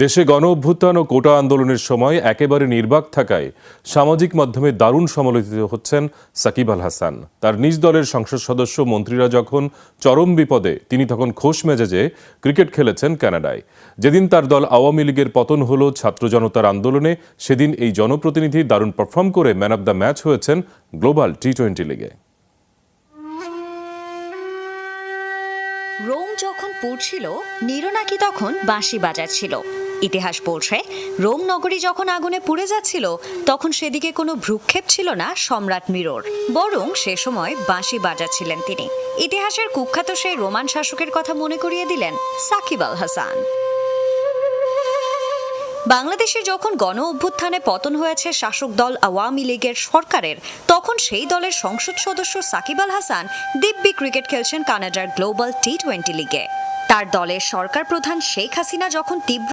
দেশে গণ অভ্যুত্থান ও কোটা আন্দোলনের সময় একেবারে নির্বাক থাকায় সামাজিক মাধ্যমে দারুণ সমালোচিত হচ্ছেন সাকিব আল হাসান। তার নিজ দলের সংসদ সদস্য মন্ত্রীরা যখন চরম বিপদে, তিনি তখন খোশ মেজাজে ক্রিকেট খেলেছেন কানাডায়। যেদিন তার দল আওয়ামী লীগের পতন হলো ছাত্র জনতার আন্দোলনে, সেদিন এই জনপ্রতিনিধি দারুণ পারফর্ম করে ম্যান অব দ্য ম্যাচ হয়েছেন গ্লোবাল টি-20 লিগে। রোম যখন পুড়ছিল, নিরো নাকি তখন বাঁশি বাজাচ্ছিল। ইতিহাস বলছে, রোম নগরী যখন আগুনে পুড়ে যাচ্ছিল, তখন সেদিকে কোনো ভ্রুক্ষেপ ছিল না সম্রাট নিরোর, বরং সে সময় বাঁশি বাজাচ্ছিলেন তিনি। ইতিহাসের কুখ্যাত সেই রোমান শাসকের কথা মনে করিয়ে দিলেন সাকিব আল হাসান। বাংলাদেশে যখন গণ অভ্যুত্থানে পতন হয়েছে শাসক দল আওয়ামী লীগের সরকারের, তখন সেই দলের সংসদ সদস্য সাকিব আল হাসান দিব্যি ক্রিকেট খেলছেন কানাডার গ্লোবাল টি-20 লিগে। তার দলের সরকার প্রধান শেখ হাসিনা যখন তীব্র